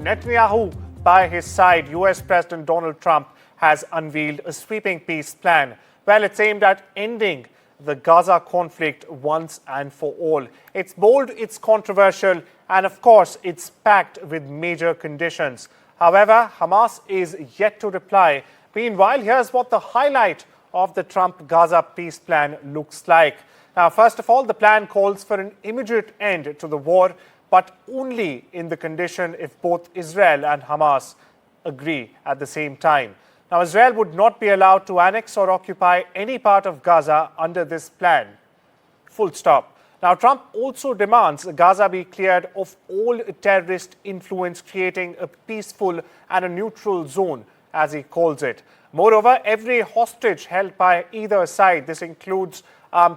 Netanyahu, by his side, US President Donald Trump has unveiled a sweeping peace plan. Well, it's aimed at ending the Gaza conflict once and for all. It's bold, it's controversial, and of course, it's packed with major conditions. However, Hamas is yet to reply. Meanwhile, here's what the highlight of the Trump Gaza Peace Plan looks like. Now, first of all, the plan calls for an immediate end to the war, but only in the condition if both Israel and Hamas agree at the same time. Now, Israel would not be allowed to annex or occupy any part of Gaza under this plan. Full stop. Now, Trump also demands Gaza be cleared of all terrorist influence, creating a peaceful and a neutral zone, as he calls it. Moreover, every hostage held by either side, this includes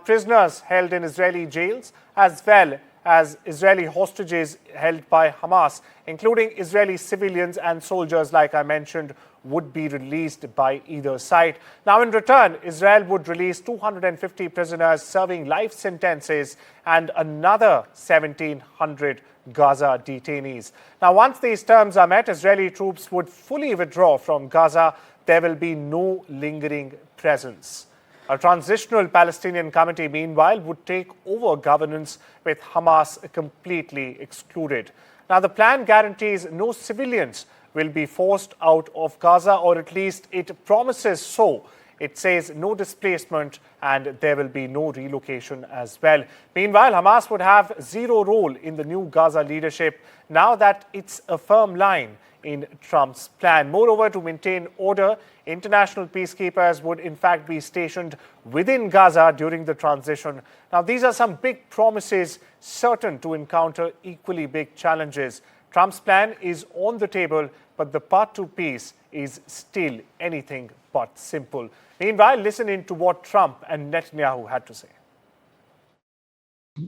prisoners held in Israeli jails, as well as Israeli hostages held by Hamas, including Israeli civilians and soldiers, like I mentioned, would be released by either side. Now, in return, Israel would release 250 prisoners serving life sentences and another 1,700 Gaza detainees. Now, once these terms are met, Israeli troops would fully withdraw from Gaza. There will be no lingering presence. A transitional Palestinian committee, meanwhile, would take over governance with Hamas completely excluded. Now, the plan guarantees no civilians will be forced out of Gaza, or at least it promises so. It says no displacement and there will be no relocation as well. Meanwhile, Hamas would have zero role in the new Gaza leadership now that it's a firm line in Trump's plan. Moreover, to maintain order, international peacekeepers would in fact be stationed within Gaza during the transition. Now, these are some big promises certain to encounter equally big challenges. Trump's plan is on the table, but the path to peace is still anything but simple. Meanwhile, listen in to what Trump and Netanyahu had to say.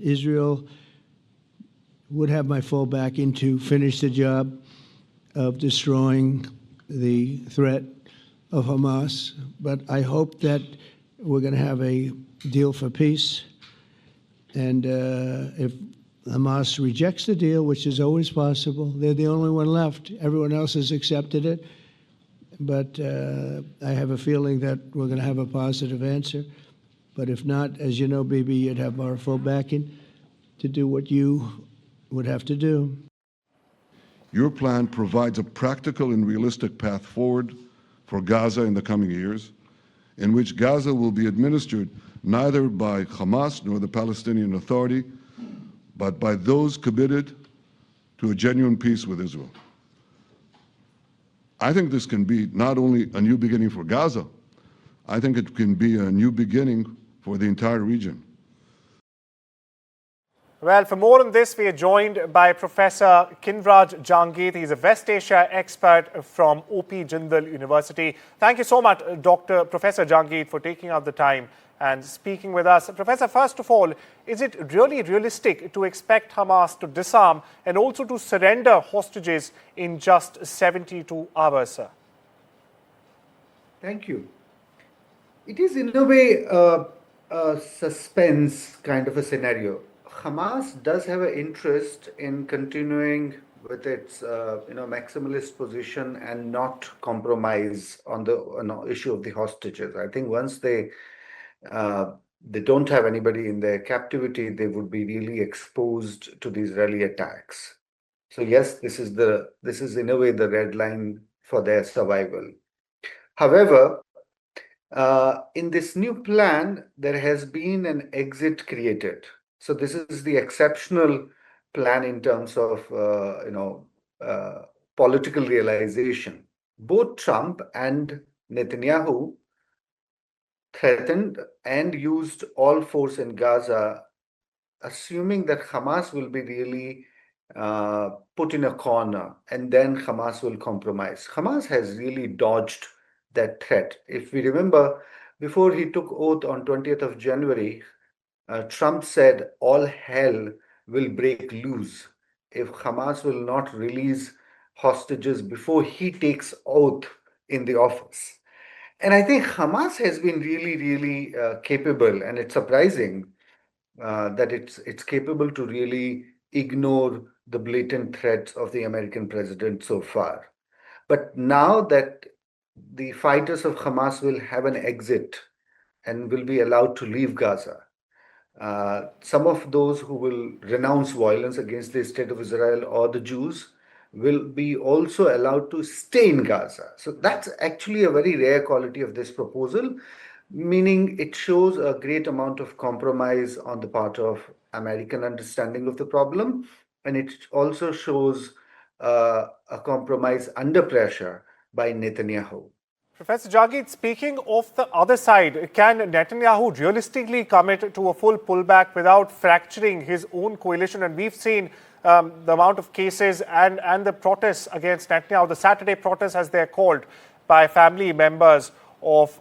Israel would have my full backing to finish the job of destroying the threat of Hamas, but I hope that we're going to have a deal for peace. And if Hamas rejects the deal, which is always possible, they're the only one left. Everyone else has accepted it. But I have a feeling that we're going to have a positive answer. But if not, as you know, Bibi, you'd have our full backing to do what you would have to do. Your plan provides a practical and realistic path forward for Gaza in the coming years, in which Gaza will be administered neither by Hamas nor the Palestinian Authority, but by those committed to a genuine peace with Israel. I think this can be not only a new beginning for Gaza, I think it can be a new beginning for the entire region. Well, for more on this, we are joined by Professor Kinraj Jangid. He's a West Asia expert from OP Jindal University. Thank you so much, Professor Jangid, for taking out the time and speaking with us. Professor, first of all, is it really realistic to expect Hamas to disarm and also to surrender hostages in just 72 hours, sir? Thank you. It is in a way a suspense kind of a scenario. Hamas does have an interest in continuing with its maximalist position and not compromise on the issue of the hostages. I think once they don't have anybody in their captivity, they would be really exposed to the Israeli attacks. So yes, this is in a way the red line for their survival. However, in this new plan, there has been an exit created. So this is the exceptional plan in terms of political realization. Both Trump and Netanyahu threatened and used all force in Gaza, assuming that Hamas will be really put in a corner and then Hamas will compromise. Hamas has really dodged that threat. If we remember, before he took oath on 20th of January, Trump said all hell will break loose if Hamas will not release hostages before he takes oath in the office. And I think Hamas has been really, really capable, and it's surprising that it's capable to really ignore the blatant threats of the American president so far. But now that the fighters of Hamas will have an exit and will be allowed to leave Gaza, some of those who will renounce violence against the state of Israel or the Jews will be also allowed to stay in Gaza. So that's actually a very rare quality of this proposal, meaning it shows a great amount of compromise on the part of American understanding of the problem, and it also shows a compromise under pressure by Netanyahu. Professor Jagid, speaking of the other side, can Netanyahu realistically commit to a full pullback without fracturing his own coalition? And we've seen the amount of cases and the protests against Netanyahu, the Saturday protests as they're called, by family members of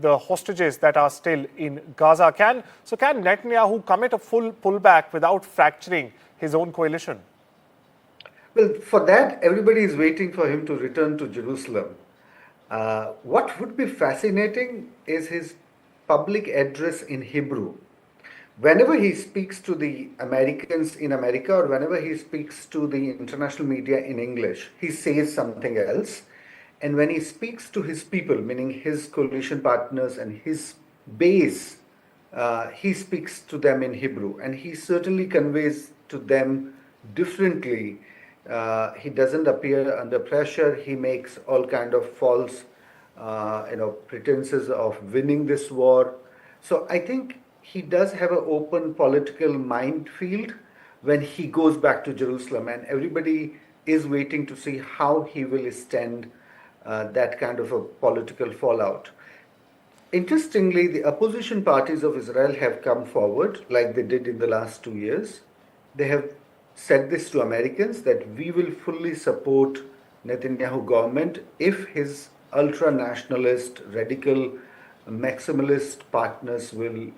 the hostages that are still in Gaza. Can Netanyahu commit a full pullback without fracturing his own coalition? Well, for that, everybody is waiting for him to return to Jerusalem. What would be fascinating is his public address in Hebrew. Whenever he speaks to the Americans in America or whenever he speaks to the international media in English, he says something else. And when he speaks to his people, meaning his coalition partners and his base, he speaks to them in Hebrew. And he certainly conveys to them differently. He doesn't appear under pressure. He makes all kind of false, pretenses of winning this war. So I think he does have an open political minefield when he goes back to Jerusalem, and everybody is waiting to see how he will stand that kind of a political fallout. Interestingly, the opposition parties of Israel have come forward, like they did in the last 2 years. They have said this to Americans that we will fully support Netanyahu government if his ultra-nationalist, radical, maximalist partners will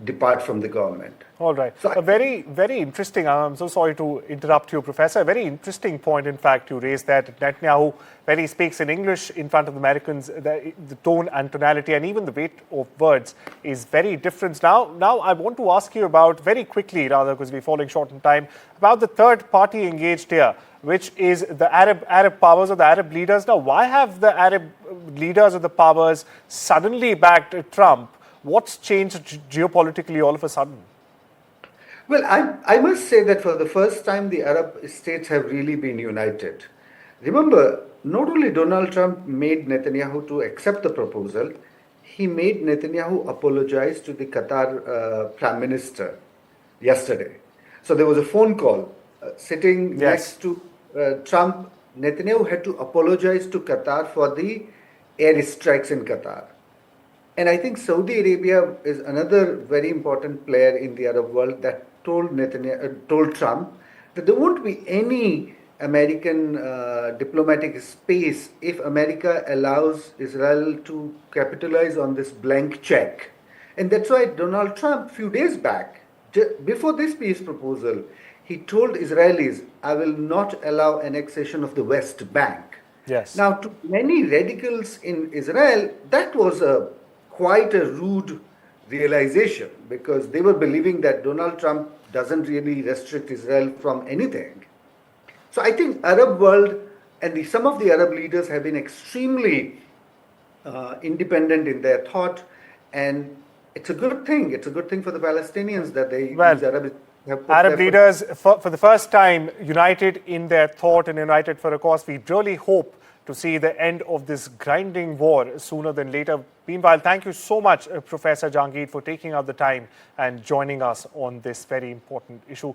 depart from the government. All right. So a very, very interesting, I'm so sorry to interrupt you, Professor, a very interesting point, in fact, you raised that Netanyahu, when he speaks in English in front of the Americans, the tone and tonality and even the weight of words is very different. Now I want to ask you about, very quickly rather, because we're falling short on time, about the third party engaged here, which is the Arab powers or the Arab leaders. Now, why have the Arab leaders of the powers suddenly backed Trump? What's changed geopolitically all of a sudden? Well, I must say that for the first time, the Arab states have really been united. Remember, not only Donald Trump made Netanyahu to accept the proposal, he made Netanyahu apologize to the Qatar Prime Minister yesterday. So there was a phone call sitting next to Trump. Netanyahu had to apologize to Qatar for the airstrikes in Qatar. And I think Saudi Arabia is another very important player in the Arab world that told Trump that there won't be any American diplomatic space if America allows Israel to capitalize on this blank check. And that's why Donald Trump, a few days back, before this peace proposal, he told Israelis, I will not allow annexation of the West Bank. Yes. Now, to many radicals in Israel, that was quite a rude realization, because they were believing that Donald Trump doesn't really restrict Israel from anything. So I think Arab world and some of the Arab leaders have been extremely independent in their thought, and it's a good thing. It's a good thing for the Palestinians that these Arab leaders, for the first time, united in their thought and united for a cause. We really hope to see the end of this grinding war sooner than later. Meanwhile, thank you so much, Professor Jagid, for taking out the time and joining us on this very important issue.